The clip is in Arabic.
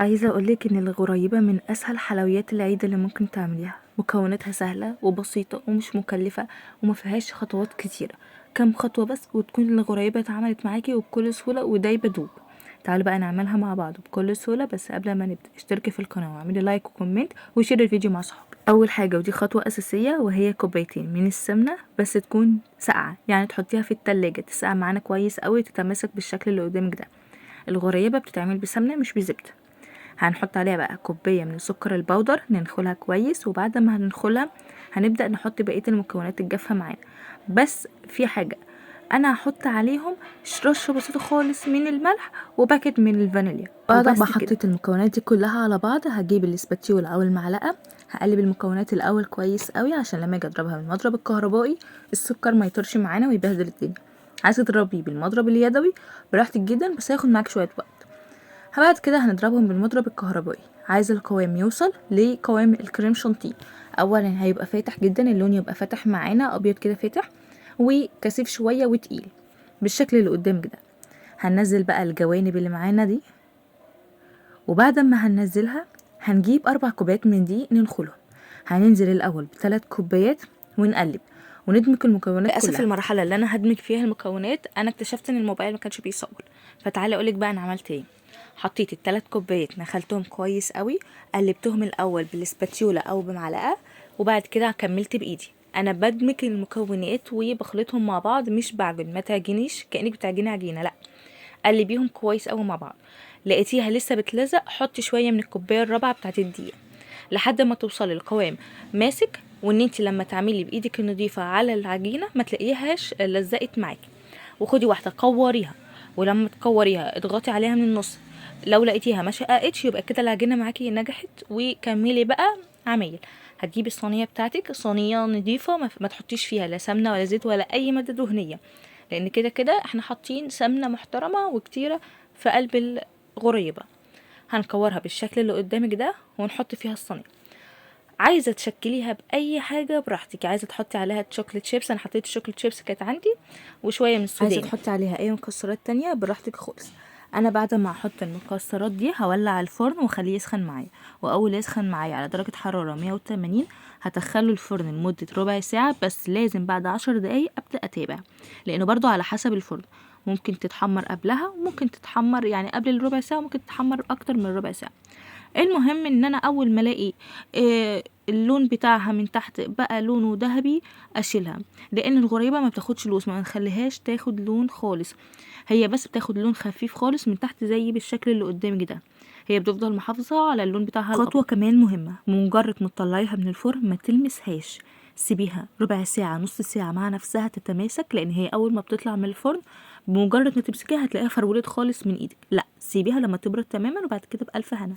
عايزة أقولك إن الغريبة من أسهل حلويات العيد اللي ممكن تعمليها. مكوناتها سهلة وبسيطة ومش مكلفة ومفيهاش خطوات كتيرة، كام خطوة بس وتكون الغريبة اتعملت معاكي وبكل سهولة ودايبة دوب. تعالوا بقى نعملها مع بعض بكل سهولة، بس قبل ما نبدأ اشتركي في القناة واعملي لايك وكومنت وشير الفيديو مع صحابك. أول حاجة ودي خطوة أساسية وهي كوبايتين من السمنة، بس تكون ساقعة، يعني تحطيها في التلاجة تسقع معانا كويس قوي تتماسك بالشكل اللي قدامك ده. الغريبة بتتعمل بسمنة مش بزبدة. هنحط عليها بقى كوباية من السكر البودر، ننخلها كويس، وبعد ما هننخلها هنبدأ نحط بقية المكونات الجافة معانا. بس في حاجة، انا هحط عليهم رشة بسيطة خالص من الملح وباكت من الفانيليا. بعد ما حطيت المكونات دي كلها على بعض هجيب الاسباتيولا او المعلقة، هقلب المكونات الاول كويس قوي عشان لما اجي اضربها بالمضرب الكهربائي السكر ما يطرش معانا ويبهدل الدنيا. عايزه تضربيه بالمضرب اليدوي براحتك جدا، بس هياخد معاك شويه وقت. بعد كده هنضربهم بالمضرب الكهربائي. عايز القوام يوصل لقوام الكريم شانتيه. اولا هيبقى فاتح جدا، اللون يبقى فاتح معانا ابيض كده فاتح وكثيف شويه وتقيل بالشكل اللي قدامك ده. هننزل بقى الجوانب اللي معانا دي، وبعد ما هننزلها هنجيب 4 كوبايات من دي ننخلهم. هننزل الاول ب3 كوبايات ونقلب وندمج المكونات كلها. للاسف المرحله اللي انا هدمج فيها المكونات انا اكتشفت ان الموبايل ما كانش بيصور، فتعالى اقولك بقى انا عملت ايه. حطيت ال3 كوبايات نخلتهم كويس قوي، قلبتهم الاول بالسباتيولا او بمعلقه، وبعد كده كملت بايدي. انا بدمج المكونات وبخلطهم مع بعض مش بعجن، ما تعجنيش كانك بتعجني عجينه، لا، قلبيهم كويس قوي مع بعض. لقيتيها لسه بتلزق، حطي شويه من الكوبايه الرابعه بتاعت الدقيق لحد ما توصلي القوام ماسك، وان انت لما تعملي بايدك النظيفه على العجينه ما تلاقيهاش لزقت معاكي. وخدي واحده قوريها، ولما تكوريها اضغطي عليها من النص، لو لقيتيها ما شققتش يبقى كده العجينه معاكي نجحت. وكملي بقى عمايل. هتجيبي الصينيه بتاعتك، صينيه نظيفه ما تحطيش فيها لا سمنه ولا زيت ولا اي ماده دهنيه، لان كده كده احنا حاطين سمنه محترمه وكتيره في قلب الغريبه. هنكورها بالشكل اللي قدامك ده ونحط فيها الصينيه. عايزه تشكليها باي حاجه براحتك، عايزه تحطي عليها شوكليت شيبس، انا حطيت شوكليت شيبس كانت عندي وشويه من السوداني. عايزه تحطي عليها اي مكسرات تانية براحتك خالص. انا بعد ما احط المكسرات دي هولع الفرن واخليه يسخن معايا، واول يسخن معايا على درجه حراره 180 هدخله الفرن لمده ربع ساعه، بس لازم بعد 10 دقايق ابدا اتابع، لانه برضو على حسب الفرن، ممكن تتحمر قبلها وممكن تتحمر يعني قبل الربع ساعه، وممكن تتحمر اكتر من ربع ساعه. المهم ان انا اول ما الاقي اللون بتاعها من تحت بقى لونه ذهبي اشيلها، لان الغريبه ما بتاخدش لوز، ما نخليهاش تاخد لون خالص، هي بس بتاخد لون خفيف خالص من تحت زي بالشكل اللي قدامك ده، هي بتفضل محافظه على اللون بتاعها. خطوه كمان مهمه، مجرد ما تطلعيها من الفرن ما تلمسهاش، سيبيها ربع ساعه نص ساعه مع نفسها تتماسك، لان هي اول ما بتطلع من الفرن بمجرد ما تمسكيها هتلاقيها فرولت خالص من ايدك، لا سيبيها لما تبرد تماما وبعد كده بألف هنا.